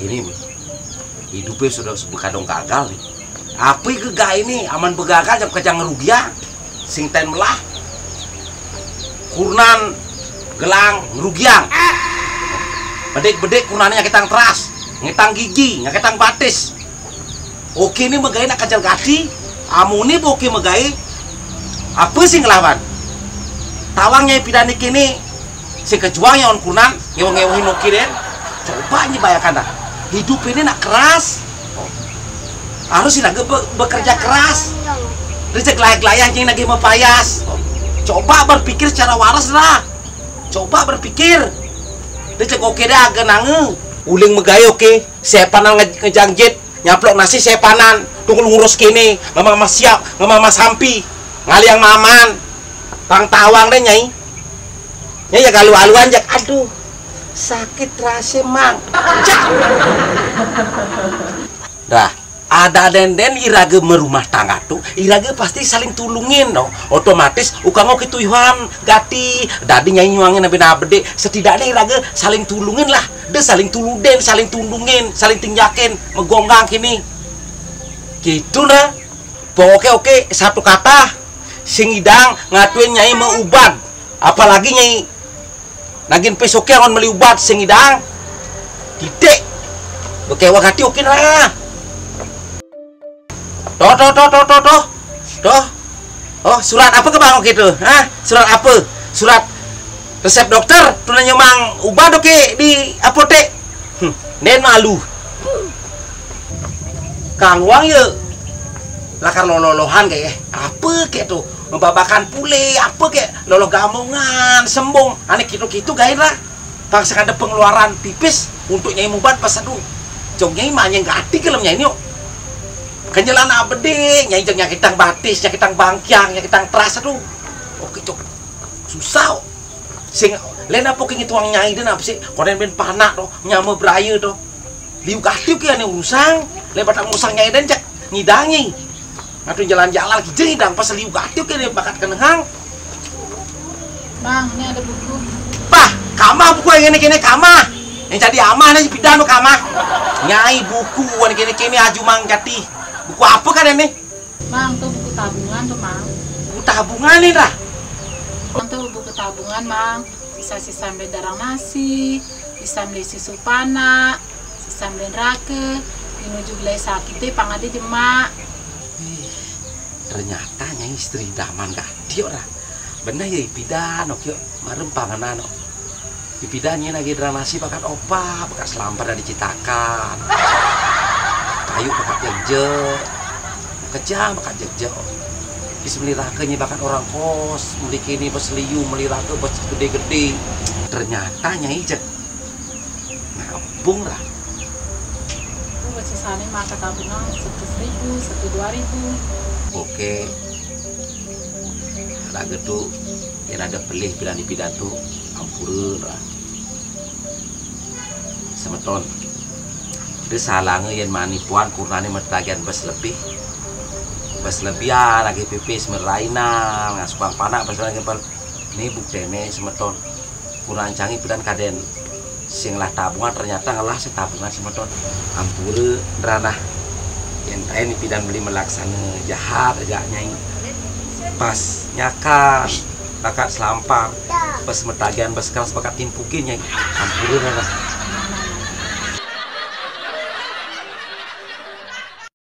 Ini hidupnya sudah bekadong gagal nih. Apa gega ini aman begagal jam kejang ngerugia sing ten melah kurnan gelang ngerugiang bedek kurnannya nyakitang teras ngitang gigi nyakitang batis. Oke ini megai nak kajal gati amuni boke megai apa sih ngelawan tawangnya pidani kini si kejuang yang on kurnan ngewang-ngewahin oke den. Coba ini bayangkan dah hidup ini nak keras harus sih lagi bekerja keras rezeki layak-layak yang lagi mempayas. Coba berpikir secara waras lah, coba berpikir rezeki oke dah genange uling megayo oke saya panan ngejangjet nyaplok nasi saya panan tunggu ngurus kini mama siap mama sampi ngaliang maman tang tawang deh nyai ya galu-aluan jak aduh sakit rasa mang dah ada den iraga merumah tangga tuh iraga pasti saling tulungin dong otomatis ukang oke tuyuhan gati dadi nyai nyuangin nabi nabede setidaknya iraga saling tulungin lah deh saling tuluden saling tundungin saling tingjakin megonggang kini gitu nah pokoknya oke satu kata sing idang ngatuin nyai meubat apalagi nyai nagin pesoke on meli ubat sing idang titik bekewa gati oke lah. Toh. Oh, surat apa ke bang gitu? Hah? Surat apa? Surat resep dokter tunan nyemang ubah doke di apotek. Nen malu. Kang Wang ye. Lakar lolohan kayak apa kayak tuh? Membabakan pule apa kayak lolo gamongan sembung. Aneh gitu-gitu gairah. Paksakan ada pengeluaran pipis untuk nyai mubat pas aduh. Jong nyai mah yang gati kelam nyai yuk. Kenyalan abede nyai jeng nyakitang batis nyakitang bangkyang nyakitang teras aduh oke cok susah sing lain apa kini tuang nyai dan apa sih konen ben panak toh nyama beraya toh liu katiu kia nih usang lebat musang nyai dan cak ngidangi ngatuin jalan-jalan kijeng idang pas liu katiu kia nih bakat kenehang. Bang ini ada buku bah kamah buku yang ini kamah yang jadi amah nih pidan lo kamah nyai buku yang kini aju manggati. Buku apa kan ini? Mang, tuh buku tabungan tuh, Mang. Buku tabungan nih dah. Mang tuh buku tabungan, Mang. Sisa-sisa beli darang nasi, sisa beli susu panak, sisa beli rake, menuju beli sakitnya pangade jemak. Ternyata nyai istri daman gak dia orang. Bener ya ipidan, oke, marem panganan. Ipidannya lagi darang nasi bakat opa, bakat selampar dari citakan. Kayu bakat jeje kejam bakat jeje bis beli rakenya bakat orang kos beli kini beseliu beli rake bes gede-gede ternyata nyai jek ngabung lah buat sisanya maka tabungan 1.000 1.000 2.000 oke ada gitu ya ada pelih bilang di pidato ampun lah semeton salangnya yang manipuan kurnane mertagian bes lebih lagi pipis merainan ngasupang panak bes lagi ini buktene semeton kurang canggih pidan kaden sing lah tabungan ternyata ngalah si tabungan semeton ampure ranah yang lain pidan beli melaksana jahat aja nyai pas nyakan bakat selampar bes mertagian bes keras bakat timpukin nyai ampure ranah